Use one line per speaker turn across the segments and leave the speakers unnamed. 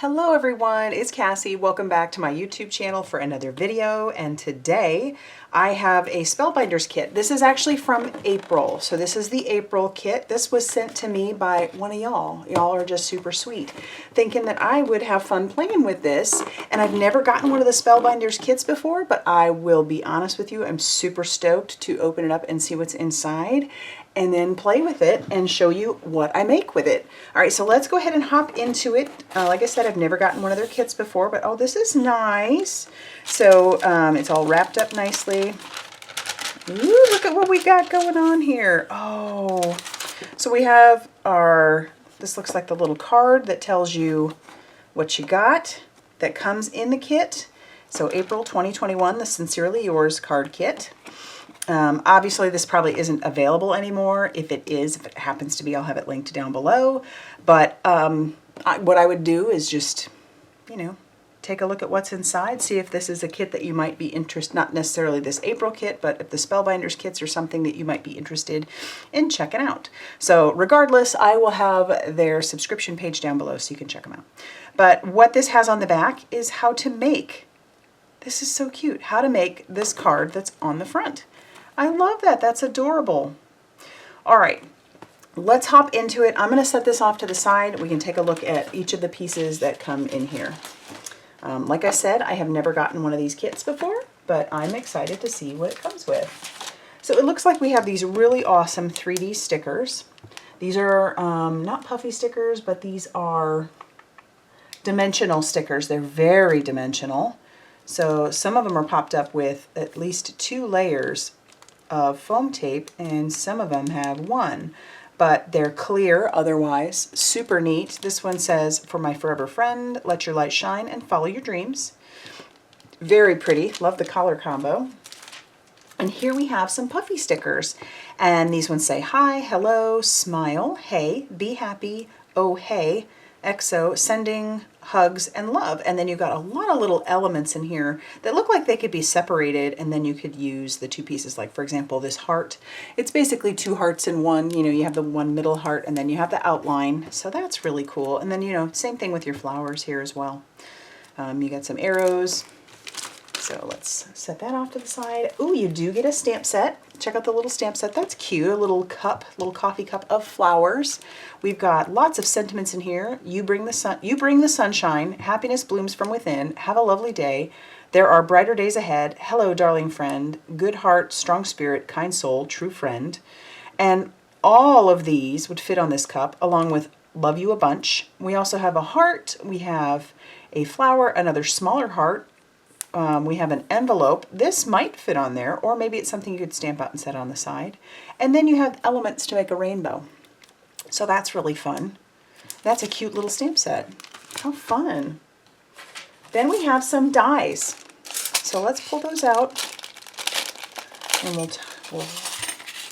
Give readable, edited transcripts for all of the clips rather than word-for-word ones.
Hello everyone, it's Cassie. Welcome back to my YouTube channel for another video, and today I have a Spellbinders kit. This is actually from April, so this is the April kit. This was sent to me by one of y'all. Y'all are just super sweet, thinking that I would have fun playing with this, and I've never gotten one of the Spellbinders kits before, but I will be honest with you, I'm super stoked to open it up and see what's inside, and then play with it and show you what I make with it. All right, so let's go ahead and hop into it. Like I said, I've never gotten one of their kits before, but oh, this is nice. So it's all wrapped up nicely. Ooh, look at what we got going on here. Oh, so we have this looks like the little card that tells you what you got that comes in the kit. So April 2021, the Sincerely Yours card kit. Obviously, this probably isn't available anymore. If it is, if it happens to be, I'll have it linked down below. But what I would do is just, take a look at what's inside, see if this is a kit that you might be interested, not necessarily this April kit, but if the Spellbinders kits are something that you might be interested in checking out. So regardless, I will have their subscription page down below so you can check them out. But what this has on the back is how to make, this is so cute, how to make this card that's on the front. I love that. That's adorable. All right, let's hop into it. I'm going to set this off to the side. We can take a look at each of the pieces that come in here. Like I said, I have never gotten one of these kits before, but I'm excited to see what it comes with. So it looks like we have these really awesome 3D stickers. These are not puffy stickers, but these are dimensional stickers. They're very dimensional. So some of them are popped up with at least 2 layers of foam tape, and some of them have 1, but they're clear otherwise. Super neat. This one says, "For my forever friend, let your light shine and follow your dreams." Very pretty. Love the color combo. And here we have some puffy stickers, and these ones say hi, hello, smile, hey, be happy, oh hey, XO, sending hugs and love. And then you've got a lot of little elements in here that look like they could be separated, and then you could use the 2 pieces. Like, for example, this heart. It's basically 2 hearts in one. You have the one middle heart, and then you have the outline. So that's really cool. And then, same thing with your flowers here as well. You got some arrows. So let's set that off to the side. Ooh, you do get a stamp set. Check out the little stamp set. That's cute. A little cup, little coffee cup of flowers. We've got lots of sentiments in here. You bring the sun. You bring the sunshine. Happiness blooms from within. Have a lovely day. There are brighter days ahead. Hello, darling friend. Good heart, strong spirit, kind soul, true friend. And all of these would fit on this cup, along with love you a bunch. We also have a heart. We have a flower, another smaller heart. We have an envelope. This might fit on there, or maybe it's something you could stamp out and set on the side. And then you have elements to make a rainbow. So that's really fun. That's a cute little stamp set. How fun. Then we have some dies. So let's pull those out. And we'll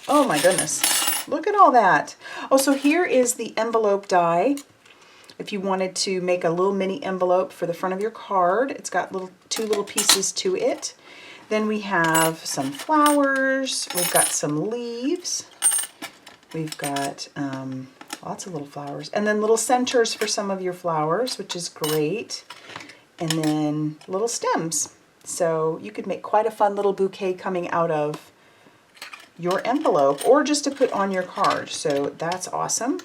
oh my goodness. Look at all that. Oh, so here is the envelope die. If you wanted to make a little mini envelope for the front of your card, it's got 2 little pieces to it. Then we have some flowers. We've got some leaves. We've got lots of little flowers. And then little centers for some of your flowers, which is great. And then little stems. So you could make quite a fun little bouquet coming out of your envelope, or just to put on your card. So that's awesome.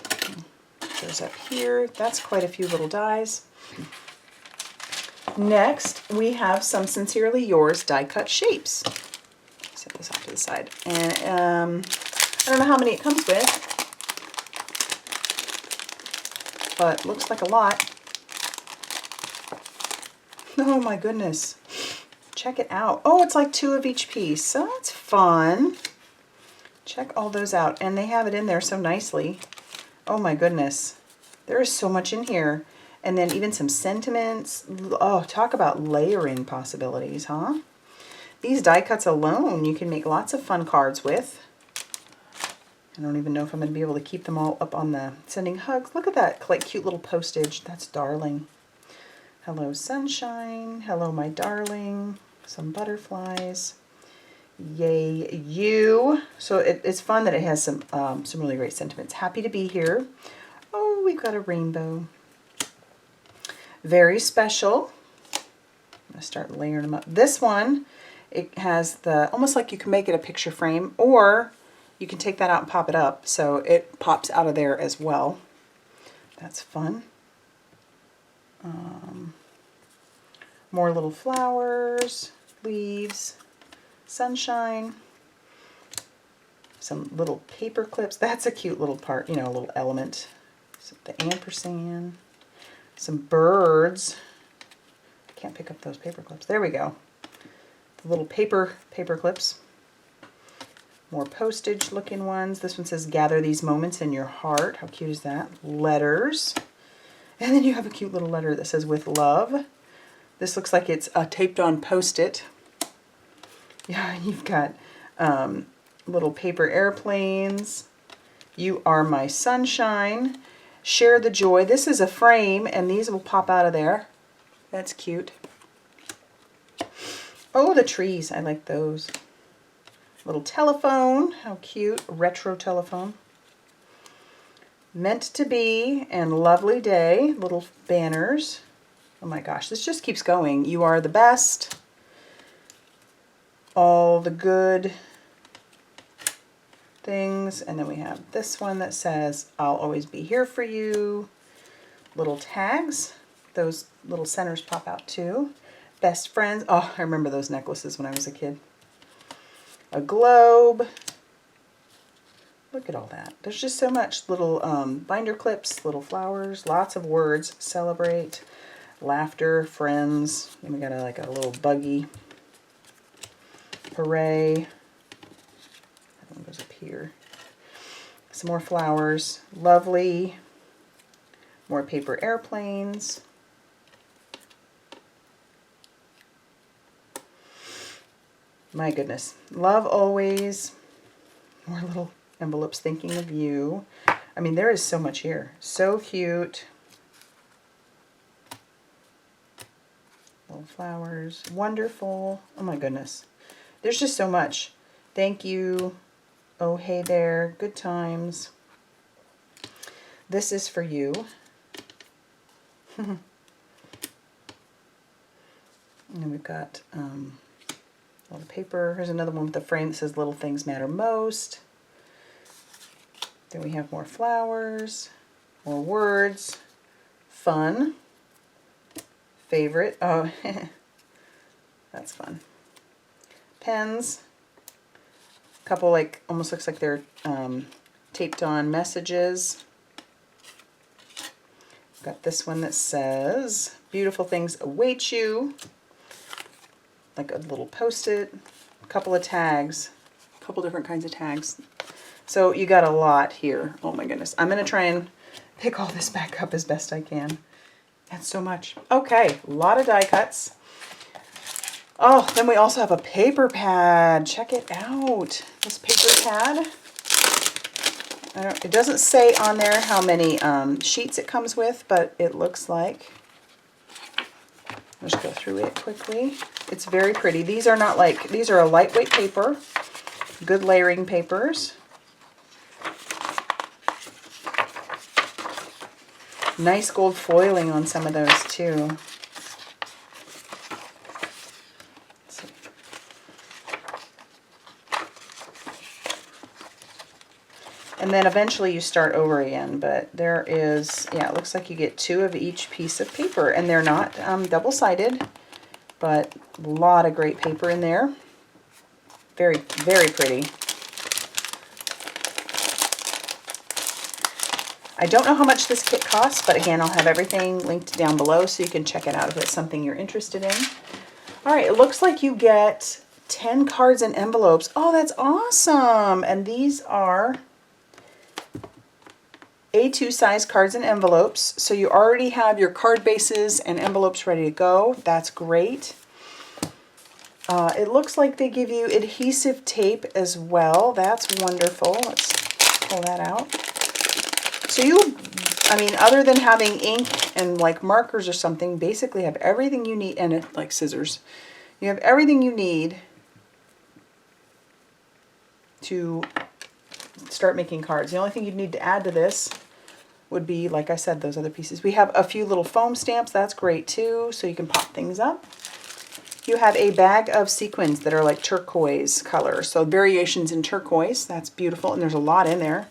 Those up here. That's quite a few little dies. Next, we have some Sincerely Yours die cut shapes. Set this off to the side. And I don't know how many it comes with, but looks like a lot. Oh my goodness. Check it out. Oh, it's like 2 of each piece. So that's fun. Check all those out. And they have it in there so nicely. Oh my goodness, there is so much in here. And then even some sentiments. Oh, talk about layering possibilities, huh? These die cuts alone, you can make lots of fun cards with. I don't even know if I'm going to be able to keep them all up on the sending hugs. Look at that, like cute little postage. That's darling. Hello, sunshine. Hello, my darling. Some butterflies. Yay, you. So it's fun that it has some really great sentiments. Happy to be here. Oh, we've got a rainbow. Very special. I'm going to start layering them up. This one, it has the, almost like you can make it a picture frame, or you can take that out and pop it up so it pops out of there as well. That's fun. More little flowers, leaves, sunshine, some little paper clips. That's a cute little part, you know, a little element. So the ampersand, some birds. I can't pick up those paper clips. There we go. The little paper clips. More postage looking ones. This one says, gather these moments in your heart. How cute is that? Letters. And then you have a cute little letter that says, with love. This looks like it's a taped on Post-it. Yeah, you've got little paper airplanes. You are my sunshine. Share the joy. This is a frame, and these will pop out of there. That's cute. Oh, the trees. I like those. Little telephone. How cute. Retro telephone. Meant to be and lovely day. Little banners. Oh my gosh, this just keeps going. You are the best. All the good things. And then we have this one that says, I'll always be here for you. Little tags. Those little centers pop out too. Best friends. Oh, I remember those necklaces when I was a kid. A globe. Look at all that. There's just so much. Little binder clips, little flowers, lots of words. Celebrate. Laughter, friends. Then we got like a little buggy. Hooray. That one goes up here. Some more flowers. Lovely. More paper airplanes. My goodness. Love always. More little envelopes thinking of you. I mean, there is so much here. So cute. Little flowers. Wonderful. Oh my goodness. There's just so much. Thank you. Oh, hey there. Good times. This is for you. And then we've got a little paper. Here's another one with a frame that says little things matter most. Then we have more flowers, more words, fun, favorite. Oh, that's fun. Pens. A couple like, almost looks like they're taped on messages. Got this one that says, beautiful things await you. Like a little Post-it, a couple of tags, a couple different kinds of tags. So you got a lot here. Oh my goodness. I'm going to try and pick all this back up as best I can. That's so much. Okay, a lot of die cuts. Oh, then we also have a paper pad. Check it out. This paper pad. It doesn't say on there how many sheets it comes with, but it looks like. I'll just go through it quickly. It's very pretty. These are not like, these are a lightweight paper. Good layering papers. Nice gold foiling on some of those too. And then eventually you start over again, but there is, yeah, it looks like you get 2 of each piece of paper, and they're not double-sided, but a lot of great paper in there. Very, very pretty. I don't know how much this kit costs, but again, I'll have everything linked down below so you can check it out if it's something you're interested in. All right, it looks like you get 10 cards and envelopes. Oh, that's awesome. And these are A2 size cards and envelopes. So you already have your card bases and envelopes ready to go. That's great. It looks like they give you adhesive tape as well. That's wonderful. Let's pull that out. So you, I mean, other than having ink and like markers or something, basically have everything you need, and like scissors. You have everything you need to start making cards. The only thing you'd need to add to this would be, like I said, those other pieces. We have a few little foam stamps. That's great too, so you can pop things up. You have a bag of sequins that are like turquoise color. So variations in turquoise. That's beautiful, and there's a lot in there.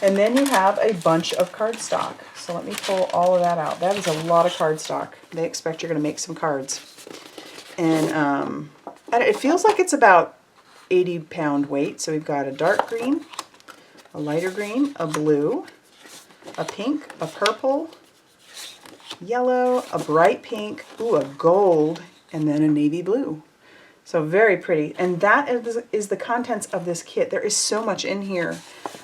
And then you have a bunch of cardstock. So let me pull all of that out. That is a lot of cardstock. They expect you're going to make some cards. And it feels like it's about 80-pound weight. So we've got a dark green, a lighter green, a blue, a pink, a purple, yellow, a bright pink, ooh, a gold, and then a navy blue. So very pretty. And that is the contents of this kit. There is so much in here.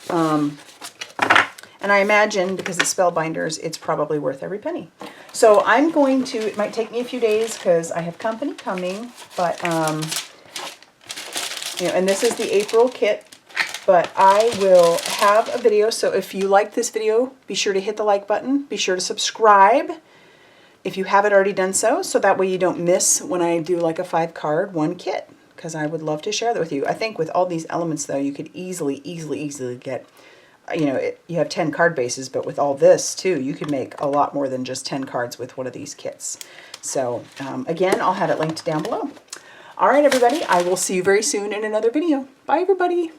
And I imagine, because it's Spellbinders, it's probably worth every penny. So I'm going to, it might take me a few days because I have company coming, but, you know, and this is the April kit, but I will have a video. So if you like this video, be sure to hit the like button. Be sure to subscribe if you haven't already done so, so that way you don't miss when I do like a 5-card, 1 kit, because I would love to share that with you. I think with all these elements, though, you could easily get, you know, you have 10 card bases, but with all this too, you could make a lot more than just 10 cards with one of these kits. So again, I'll have it linked down below. All right, everybody, I will see you very soon in another video. Bye, everybody.